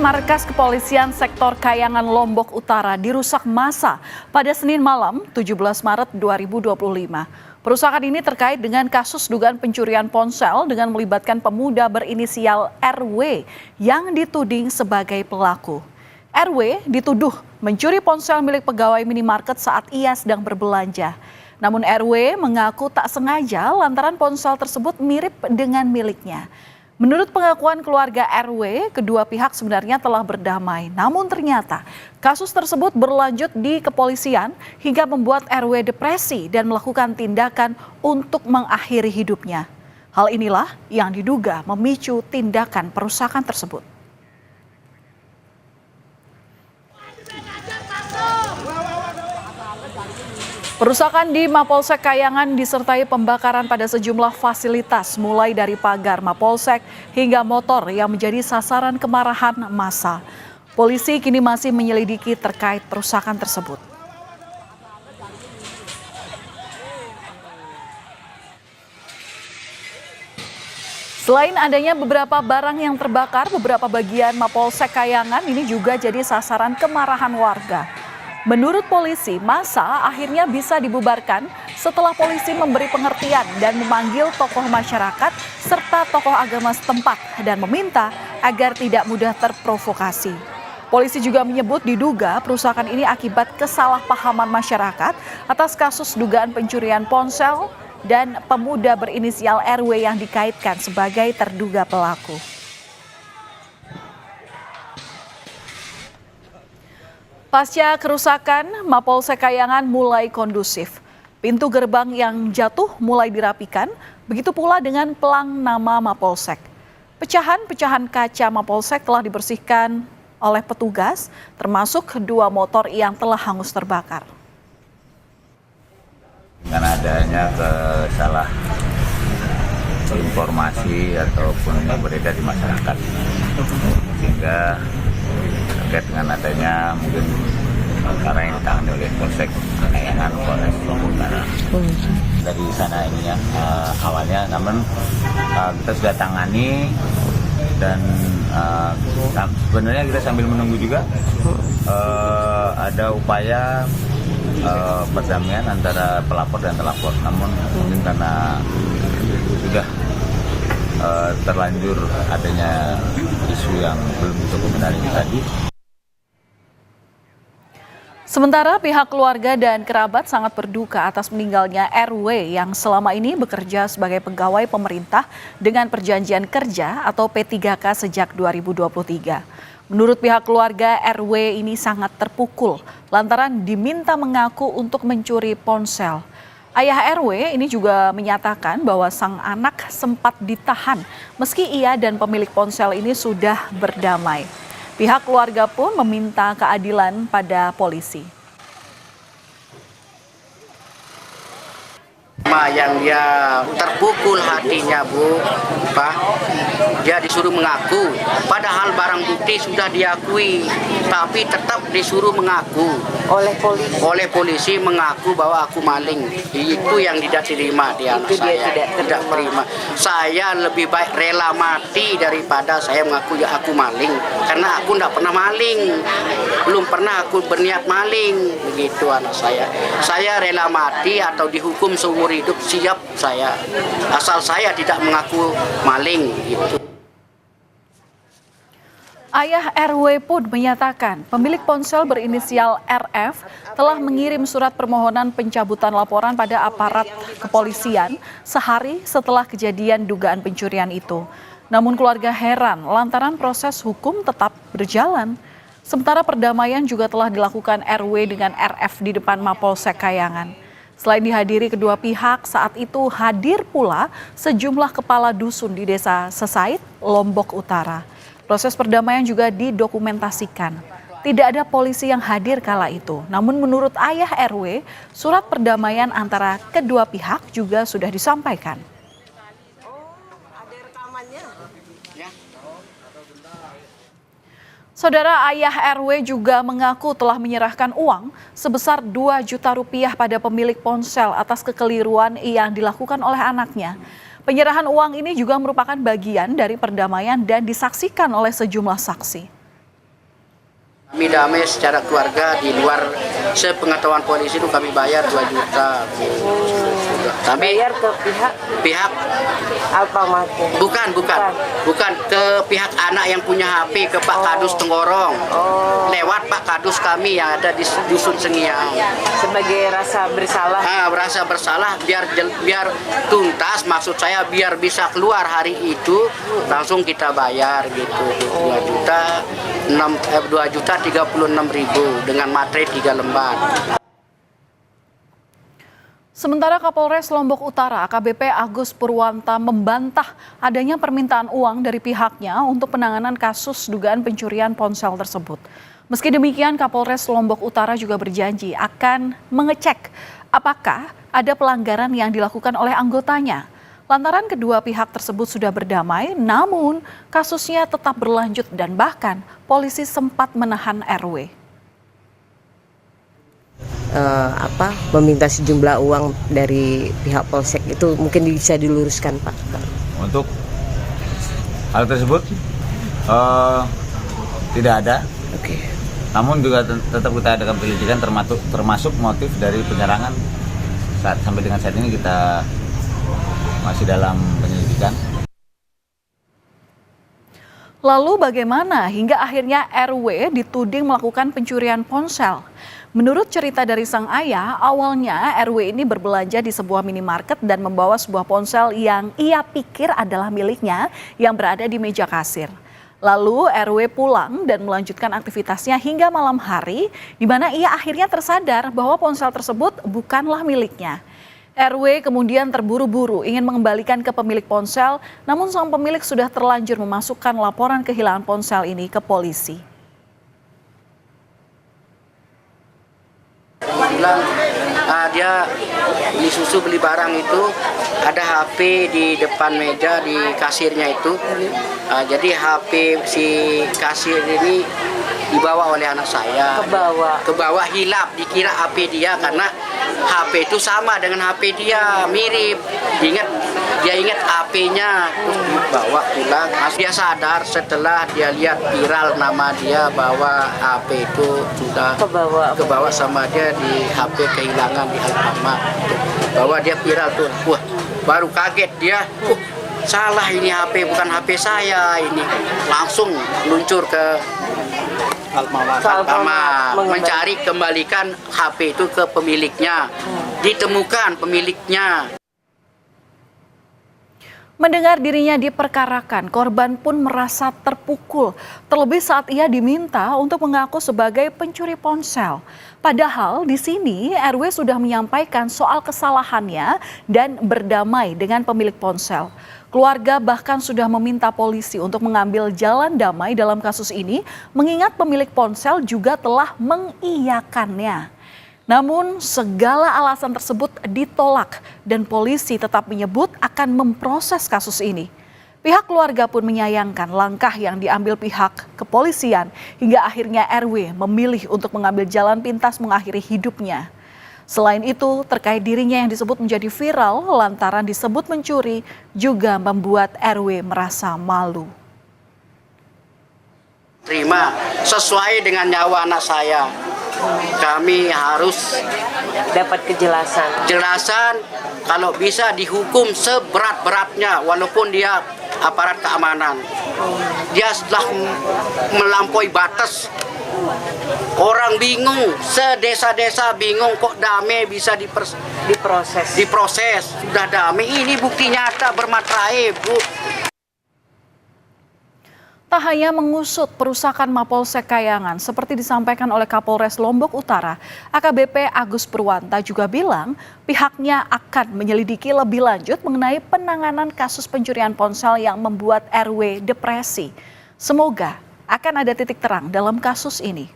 markas kepolisian sektor Kayangan Lombok Utara dirusak massa pada Senin malam 17 Maret 2025. Perusakan ini terkait dengan kasus dugaan pencurian ponsel dengan melibatkan pemuda berinisial RW yang dituding sebagai pelaku. RW dituduh mencuri ponsel milik pegawai minimarket saat ia sedang berbelanja. Namun RW mengaku tak sengaja lantaran ponsel tersebut mirip dengan miliknya. Menurut pengakuan keluarga RW, kedua pihak sebenarnya telah berdamai. Namun ternyata kasus tersebut berlanjut di kepolisian hingga membuat RW depresi dan melakukan tindakan untuk mengakhiri hidupnya. Hal inilah yang diduga memicu tindakan perusakan tersebut. Perusakan di Mapolsek Kayangan disertai pembakaran pada sejumlah fasilitas mulai dari pagar Mapolsek hingga motor yang menjadi sasaran kemarahan massa. Polisi kini masih menyelidiki terkait perusakan tersebut. Selain adanya beberapa barang yang terbakar, beberapa bagian Mapolsek Kayangan ini juga jadi sasaran kemarahan warga. Menurut polisi, massa akhirnya bisa dibubarkan setelah polisi memberi pengertian dan memanggil tokoh masyarakat serta tokoh agama setempat dan meminta agar tidak mudah terprovokasi. Polisi juga menyebut diduga perusakan ini akibat kesalahpahaman masyarakat atas kasus dugaan pencurian ponsel dan pemuda berinisial RW yang dikaitkan sebagai terduga pelaku. Pasca kerusakan, Mapolsek Kayangan mulai kondusif. Pintu gerbang yang jatuh mulai dirapikan, begitu pula dengan pelang nama Mapolsek. Pecahan-pecahan kaca Mapolsek telah dibersihkan oleh petugas, termasuk kedua motor yang telah hangus terbakar. Karena adanya kesalah informasi ataupun yang beredar di masyarakat, sehingga terkait dengan adanya mungkin perkara yang ditangani oleh Polsek Kayangan, Polres Lombok Utara. Dari sana ininya awalnya, namun kita sudah tangani dan sebenarnya kita sambil menunggu juga ada upaya perdamaian antara pelapor dan terlapor. Namun mungkin karena sudah terlanjur adanya isu yang belum dokumentasi tadi. Sementara pihak keluarga dan kerabat sangat berduka atas meninggalnya RW yang selama ini bekerja sebagai pegawai pemerintah dengan perjanjian kerja atau P3K sejak 2023. Menurut pihak keluarga, RW ini sangat terpukul lantaran diminta mengaku untuk mencuri ponsel. Ayah RW ini juga menyatakan bahwa sang anak sempat ditahan meski ia dan pemilik ponsel ini sudah berdamai. Pihak keluarga pun meminta keadilan pada polisi. Yang dia terpukul hatinya, Bu, Pak, dia disuruh mengaku, padahal barang bukti sudah diakui, tapi tetap disuruh mengaku oleh polisi mengaku bahwa aku maling. Itu yang tidak terima di anak saya, tidak terima. Saya lebih baik rela mati daripada saya mengaku ya aku maling, karena aku tidak pernah maling, belum pernah aku berniat maling, begitu anak saya. Saya rela mati atau dihukum seumur hidup, siap saya, asal saya tidak mengaku maling gitu. Ayah RW pun menyatakan pemilik ponsel berinisial RF telah mengirim surat permohonan pencabutan laporan pada aparat kepolisian sehari setelah kejadian dugaan pencurian itu. Namun keluarga heran lantaran proses hukum tetap berjalan. Sementara perdamaian juga telah dilakukan RW dengan RF di depan Mapolsek Kayangan. Selain dihadiri kedua pihak, saat itu hadir pula sejumlah kepala dusun di Desa Sesait, Lombok Utara. Proses perdamaian juga didokumentasikan. Tidak ada polisi yang hadir kala itu. Namun menurut ayah RW, surat perdamaian antara kedua pihak juga sudah disampaikan. Saudara, ayah RW juga mengaku telah menyerahkan uang sebesar 2 juta rupiah pada pemilik ponsel atas kekeliruan yang dilakukan oleh anaknya. Penyerahan uang ini juga merupakan bagian dari perdamaian dan disaksikan oleh sejumlah saksi. Kami damai secara keluarga di luar sepengetahuan polisi itu kami bayar 2 juta. Kami Bayar ke pihak Alfamart. bukan ke pihak anak yang punya HP ke Pak Kadus Tenggorong. Lewat Pak Kadus kami yang ada di Dusun Sengiang. Sebagai rasa bersalah. Merasa bersalah biar tuntas, maksud saya biar bisa keluar hari itu langsung kita bayar gitu. 2.036.000 dengan materai 3 lembar. Sementara Kapolres Lombok Utara AKBP Agus Purwanta membantah adanya permintaan uang dari pihaknya untuk penanganan kasus dugaan pencurian ponsel tersebut. Meski demikian, Kapolres Lombok Utara juga berjanji akan mengecek apakah ada pelanggaran yang dilakukan oleh anggotanya. Lantaran kedua pihak tersebut sudah berdamai, namun kasusnya tetap berlanjut dan bahkan polisi sempat menahan RW. Meminta sejumlah uang dari pihak polsek itu mungkin bisa diluruskan, Pak. Untuk hal tersebut tidak ada. Oke. Namun juga tetap kita adakan penyelidikan termasuk motif dari penyerangan. Sampai dengan saat ini kita masih dalam penyelidikan. Lalu bagaimana hingga akhirnya RW dituding melakukan pencurian ponsel? Menurut cerita dari sang ayah, awalnya RW ini berbelanja di sebuah minimarket dan membawa sebuah ponsel yang ia pikir adalah miliknya yang berada di meja kasir. Lalu RW pulang dan melanjutkan aktivitasnya hingga malam hari, di mana ia akhirnya tersadar bahwa ponsel tersebut bukanlah miliknya. RW kemudian terburu-buru ingin mengembalikan ke pemilik ponsel, namun sang pemilik sudah terlanjur memasukkan laporan kehilangan ponsel ini ke polisi. Bilang dia beli susu, beli barang itu ada HP di depan meja di kasirnya itu. Jadi HP si kasir ini dibawa oleh anak saya. Ke bawah hilap, dikira HP dia karena HP itu sama dengan HP dia, mirip. Dia ingat HP-nya, terus dibawa pulang. Dia sadar setelah dia lihat viral nama dia bahwa HP itu sudah kebawa sama dia di HP kehilangan di Alfamart. Bahwa dia viral tuh, wah baru kaget dia, salah ini HP, bukan HP saya ini. Langsung luncur ke Alfamart mencari kembalikan HP itu ke pemiliknya. Ditemukan pemiliknya. Mendengar dirinya diperkarakan, korban pun merasa terpukul, terlebih saat ia diminta untuk mengaku sebagai pencuri ponsel. Padahal di sini RW sudah menyampaikan soal kesalahannya dan berdamai dengan pemilik ponsel. Keluarga bahkan sudah meminta polisi untuk mengambil jalan damai dalam kasus ini, mengingat pemilik ponsel juga telah mengiyakannya. Namun segala alasan tersebut ditolak dan polisi tetap menyebut akan memproses kasus ini. Pihak keluarga pun menyayangkan langkah yang diambil pihak kepolisian hingga akhirnya RW memilih untuk mengambil jalan pintas mengakhiri hidupnya. Selain itu, terkait dirinya yang disebut menjadi viral lantaran disebut mencuri juga membuat RW merasa malu. Terima sesuai dengan nyawa anak saya. Kami harus Dapat kejelasan kalau bisa dihukum seberat-beratnya walaupun dia aparat keamanan. Dia sudah melampaui batas. Orang bingung, sedesa-desa bingung kok damai bisa diproses. Sudah damai, ini bukti nyata bermaterai, Bu. Tak hanya mengusut perusakan Mapolsek Kayangan seperti disampaikan oleh Kapolres Lombok Utara, AKBP Agus Purwanta juga bilang pihaknya akan menyelidiki lebih lanjut mengenai penanganan kasus pencurian ponsel yang membuat RW depresi. Semoga akan ada titik terang dalam kasus ini.